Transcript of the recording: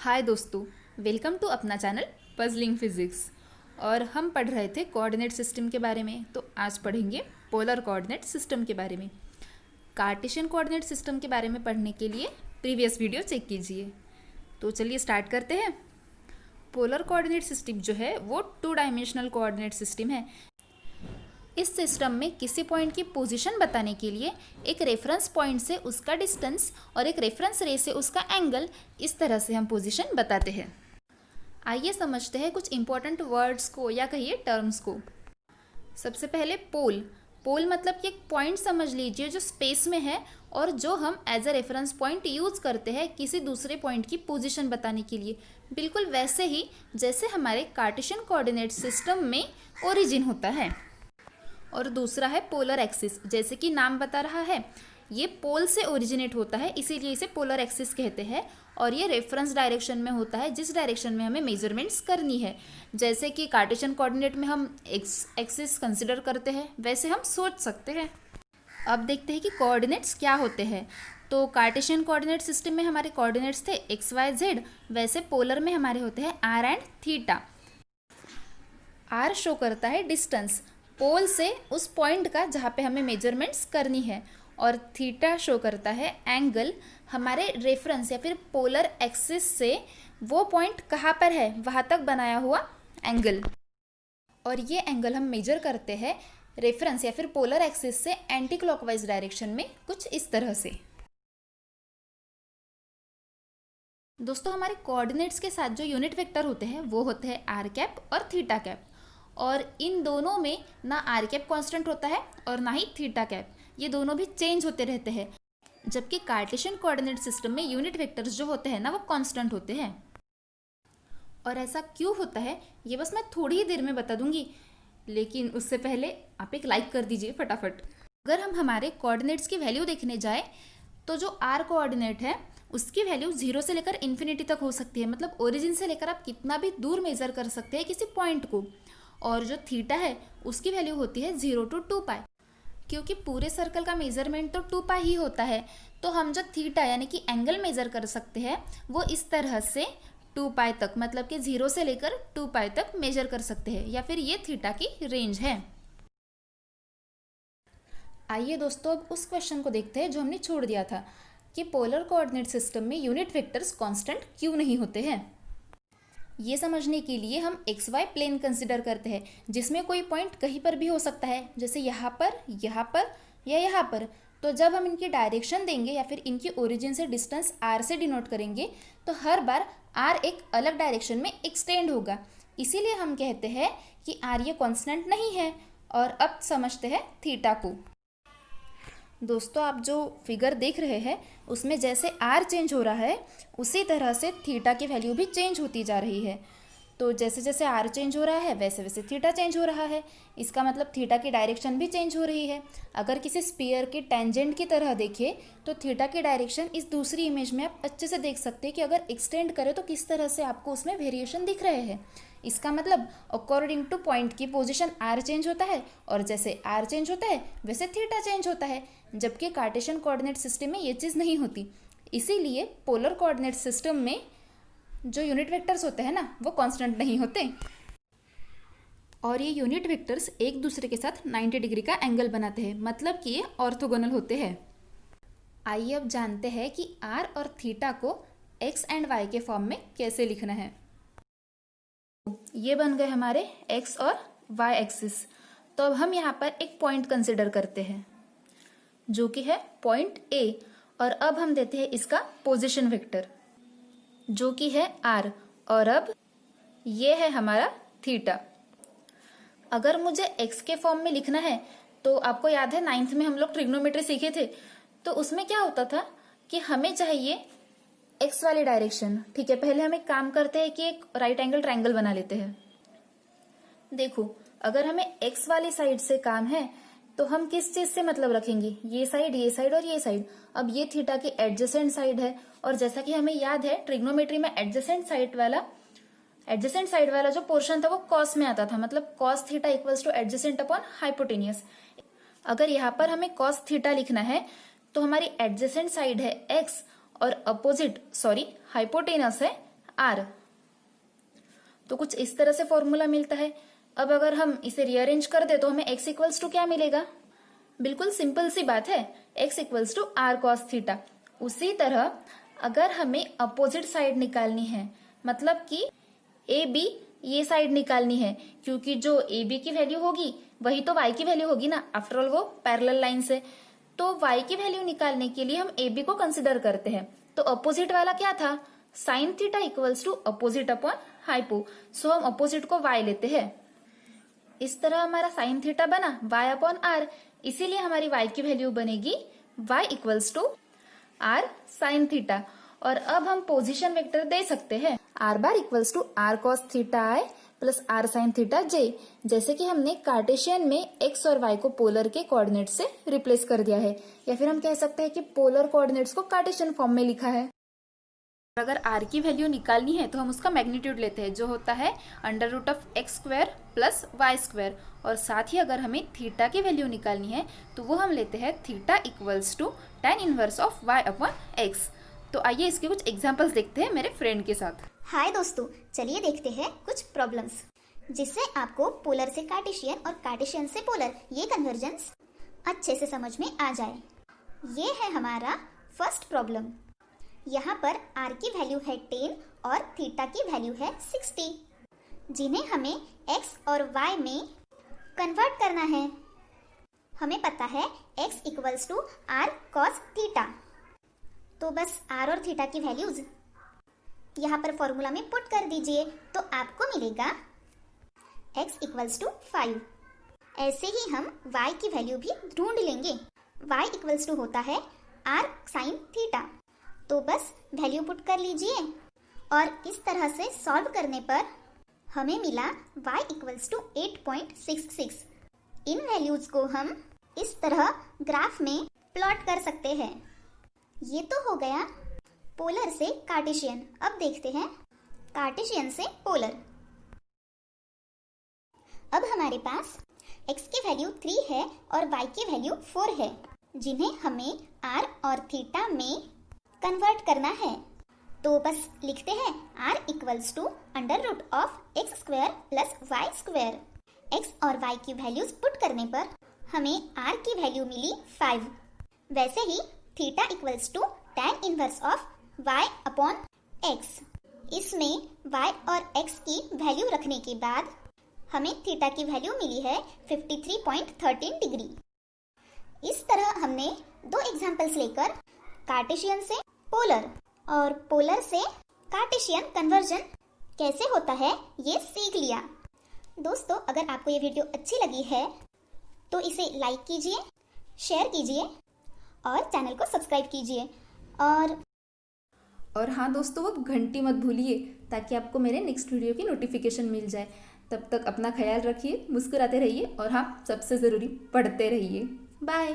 हाय दोस्तों, welcome to अपना channel puzzling physics. और हम पढ़ रहे थे कोऑर्डिनेट सिस्टम के बारे में, तो आज पढ़ेंगे पोलर कोऑर्डिनेट सिस्टम के बारे में। कार्टेशियन कोऑर्डिनेट सिस्टम के बारे में पढ़ने के लिए प्रीवियस वीडियो चेक कीजिए। तो चलिए स्टार्ट करते हैं। पोलर कोऑर्डिनेट सिस्टम जो है वो 2 डायमेंशनल कोऑर्डिनेट सिस्टम है। इस सिस्टम में किसी पॉइंट की पोजीशन बताने के लिए एक रेफरेंस पॉइंट से उसका डिस्टेंस और एक रेफरेंस रे से उसका एंगल, इस तरह से हम पोजीशन बताते हैं। आइए समझते हैं कुछ इंपॉर्टेंट वर्ड्स को या कहिए टर्म्स को। सबसे पहले पोल। पोल मतलब कि एक पॉइंट समझ लीजिए जो स्पेस में है और जो हम as a reference point use करते हैं किसी दूसरे पॉइंट की पोजीशन बताने के लिए, बिल्कुल वैसे ही जैसे हमारे कार्टेशियन कोऑर्डिनेट सिस्टम में ओरिजिन होता है। और दूसरा है पोलर एक्सिस। जैसे कि नाम बता रहा है, ये पोल से ओरिजिनेट होता है, इसीलिए इसे पोलर एक्सिस कहते हैं। और ये रेफरेंस डायरेक्शन में होता है, जिस डायरेक्शन में हमें मेजरमेंट्स करनी है। जैसे कि कार्टेशियन कोऑर्डिनेट में हम एक्स एक्सिस कंसिडर करते हैं, वैसे हम सोच सकते हैं। अब देखते हैं कि कोऑर्डिनेट्स क्या होते हैं। तो कार्टेशियन कोऑर्डिनेट सिस्टम में हमारे कोऑर्डिनेट्स थे एक्स वाई जेड, वैसे पोलर में हमारे होते हैं r and theta. R show करता है डिस्टेंस पोल से उस पॉइंट का जहाँ पे हमें मेजरमेंट्स करनी है, और थीटा शो करता है एंगल हमारे रेफरेंस या फिर पोलर एक्सिस से वो पॉइंट कहाँ पर है वहाँ तक बनाया हुआ एंगल। और ये एंगल हम मेजर करते हैं रेफरेंस या फिर पोलर एक्सिस से एंटी क्लॉकवाइज डायरेक्शन में, कुछ इस तरह से। दोस्तों, हमारे कोऑर्डिनेट्स के साथ जो यूनिट वेक्टर होते हैं वो होते हैं आर कैप और थीटा कैप। और इन दोनों में ना आर कैप कॉन्स्टेंट होता है और ना ही थीटा कैप, ये दोनों भी चेंज होते रहते हैं। जबकि कार्टेशियन कोऑर्डिनेट सिस्टम में यूनिट वेक्टर्स जो होते हैं ना वो कांस्टेंट होते हैं। और ऐसा क्यों होता है ये बस मैं थोड़ी ही देर में बता दूंगी, लेकिन उससे पहले आप एक लाइक कर दीजिए फटाफट। अगर हम हमारे कोऑर्डिनेट्स की वैल्यू देखने जाए तो जो आर कोऑर्डिनेट है उसकी वैल्यू 0 से लेकर इन्फिनिटी तक हो सकती है। मतलब ओरिजिन से लेकर आप कितना भी दूर मेजर कर सकते हैं किसी पॉइंट को। और जो थीटा है उसकी वैल्यू होती है 0 to 2 पाई। क्योंकि पूरे सर्कल का मेजरमेंट तो 2 पाई ही होता है, तो हम जो थीटा यानी कि एंगल मेजर कर सकते हैं वो इस तरह से 2 पाई तक, मतलब कि 0 से लेकर 2 पाई तक मेजर कर सकते हैं, या फिर ये थीटा की रेंज है। आइए दोस्तों अब उस क्वेश्चन को देखते हैं जो हमने छोड़ दिया था कि पोलर कोऑर्डिनेट सिस्टम में यूनिट वेक्टर्स कांस्टेंट क्यों नहीं होते हैं। ये समझने के लिए हम एक्स वाई प्लेन कंसिडर करते हैं, जिसमें कोई पॉइंट कहीं पर भी हो सकता है, जैसे यहाँ पर या यहाँ पर। तो जब हम इनकी डायरेक्शन देंगे या फिर इनकी ओरिजिन से डिस्टेंस आर से डिनोट करेंगे, तो हर बार आर एक अलग डायरेक्शन में एक्सटेंड होगा। इसीलिए हम कहते हैं कि आर ये कॉन्स्टेंट नहीं है। और अब समझते हैं थीटा को। दोस्तों, आप जो फिगर देख रहे हैं उसमें जैसे आर चेंज हो रहा है उसी तरह से थीटा की वैल्यू भी चेंज होती जा रही है। तो जैसे जैसे आर चेंज हो रहा है वैसे वैसे थीटा चेंज हो रहा है। इसका मतलब थीटा की डायरेक्शन भी चेंज हो रही है। अगर किसी स्फीयर की टेंजेंट की तरह देखें तो थीटा की डायरेक्शन इस दूसरी इमेज में आप अच्छे से देख सकते हैं कि अगर एक्सटेंड करें तो किस तरह से आपको उसमें वेरिएशन दिख रहे हैं। इसका मतलब अकॉर्डिंग टू पॉइंट की पोजीशन आर चेंज होता है, और जैसे आर चेंज होता है वैसे थीटा चेंज होता है। जबकि कार्टेशियन कोऑर्डिनेट सिस्टम में ये चीज़ नहीं होती। इसीलिए पोलर कोऑर्डिनेट सिस्टम में जो यूनिट वेक्टर्स होते हैं ना वो कांस्टेंट नहीं होते, और ये यूनिट वेक्टर्स एक दूसरे के साथ 90 डिग्री का एंगल बनाते हैं, मतलब कि ये ऑर्थोगोनल होते हैं। आइए अब जानते हैं कि आर और थीटा को एक्स एंड वाई के फॉर्म में कैसे लिखना है। ये बन गए हमारे एक्स और वाई एक्सिस। तो अब हम यहाँ पर एक पॉइंट कंसिडर करते हैं जो कि है पॉइंट ए, और अब हम देते हैं इसका पोजीशन वेक्टर जो कि है आर, और अब ये है हमारा थीटा। अगर मुझे एक्स के फॉर्म में लिखना है तो आपको याद है 9th में हम लोग ट्रिग्नोमेट्री सीखे थे, तो उसमें क्या होता था कि हमें चाहिए एक्स वाली डायरेक्शन। ठीक है, पहले हम एक काम करते हैं कि एक राइट एंगल ट्रायंगल बना लेते हैं। देखो, अगर हमें एक्स वाली साइड से काम है तो हम किस चीज से मतलब रखेंगे, ये साइड और ये साइड। अब ये थीटा की एडजेसेंट साइड है, और जैसा कि हमें याद है ट्रिग्नोमेट्री में एडजेसेंट साइड वाला जो पोर्शन था वो कॉस में आता था, मतलब cos theta equals two adjacent upon hypotenuse. अगर यहाँ पर हमें कॉस थीटा लिखना है तो हमारी एडजेसेंट साइड है एक्स और हाइपोटेनस है आर। तो कुछ इस तरह से फॉर्मूला मिलता है। अब अगर हम इसे रीअरेंज कर दे तो हमें x इक्वल्स टू क्या मिलेगा? बिल्कुल सिंपल सी बात है, x equals to are cos theta. उसी तरह अगर हमें अपोजिट साइड निकालनी है, मतलब कि ए बी ये साइड निकालनी है, क्योंकि जो ए बी की वैल्यू होगी वही तो y की वैल्यू होगी ना, आफ्टर ऑल वो पैरेलल लाइन से। तो y की वैल्यू निकालने के लिए हम ए बी को कंसिडर करते हैं। तो अपोजिट वाला क्या था? Sine theta equals to opposite upon hypo. So हम अपोजिट को y लेते हैं। इस तरह हमारा साइन थीटा बना y अपॉन आर, इसीलिए हमारी y की वैल्यू बनेगी y equals to R sine theta. और अब हम पोजीशन वेक्टर दे सकते हैं R bar equals to are cos theta I plus R sine theta J, जैसे कि हमने कार्टेशियन में x और y को पोलर के कोऑर्डिनेट से रिप्लेस कर दिया है, या फिर हम कह सकते हैं कि पोलर कोऑर्डिनेट्स को कार्टेशियन फॉर्म में लिखा है। अगर r की वैल्यू निकालनी है तो हम उसका मैग्नीट्यूड लेते हैं, जो होता है under root of x square plus Y square. और साथ ही अगर हमें थीटा की वैल्यू निकालनी है तो वो हम लेते हैं theta equals to tan inverse of y upon x. तो आइए इसके कुछ एग्जांपल्स देखते हैं मेरे फ्रेंड के साथ। हाय दोस्तों, चलिए देखते हैं कुछ प्रॉब्लम्स जिससे आपको पोलर से कार्टेशियन और कार्टेशियन से पोलर ये कन्वर्जेंस अच्छे से समझ में आ जाए। ये है हमारा फर्स्ट प्रॉब्लम। यहाँ पर r की वैल्यू है 10 और थीटा की वैल्यू है 60, जिन्हें हमें x और y में कन्वर्ट करना है। हमें पता है x equals to are cos theta, तो बस r और थीटा की वैल्यूज यहाँ पर फॉर्मूला में पुट कर दीजिए तो आपको मिलेगा x इक्वल्स टू 5। ऐसे ही हम y की वैल्यू भी ढूंढ लेंगे। y इक्वल्स टू होता है r साइन थीटा, तो बस वैल्यू पुट कर लीजिए और इस तरह से सॉल्व करने पर हमें मिला y इक्वल्स टू 8.66। इन वैल्यूज को हम इस तरह ग्राफ में प्लॉट कर सकते हैं। ये तो हो गया पोलर से कार्टेशियन। अब देखते हैं कार्टेशियन से पोलर। अब हमारे पास x की वैल्यू 3 है और y की वैल्यू 4 है, जिन्हें हमें r और थीटा में कन्वर्ट करना है। तो बस लिखते हैं r equals to under root of x square plus Y square. x और y की वैल्यूज पुट करने पर हमें r की वैल्यू मिली 5। वैसे ही theta equals to tan inverse of y upon x। इसमें y और x की वैल्यू रखने के बाद हमें थीटा की वैल्यू मिली है 53.13 डिग्री। इस तरह हमने दो एग्जाम्पल्स लेकर कार्टेशियन से पोलर और पोलर से कार्टेशियन कन्वर्जन कैसे होता है ये सीख लिया। दोस्तों, अगर आपको ये वीडियो अच्छी लगी है तो इसे लाइक कीजिए, शेयर कीजिए और चैनल को सब्सक्राइब कीजिए। और हाँ दोस्तों, वो घंटी मत भूलिए ताकि आपको मेरे नेक्स्ट वीडियो की नोटिफिकेशन मिल जाए। तब तक अपना ख्याल रखिए, मुस्कुराते रहिए और हाँ, सबसे ज़रूरी पढ़ते रहिए। बाय।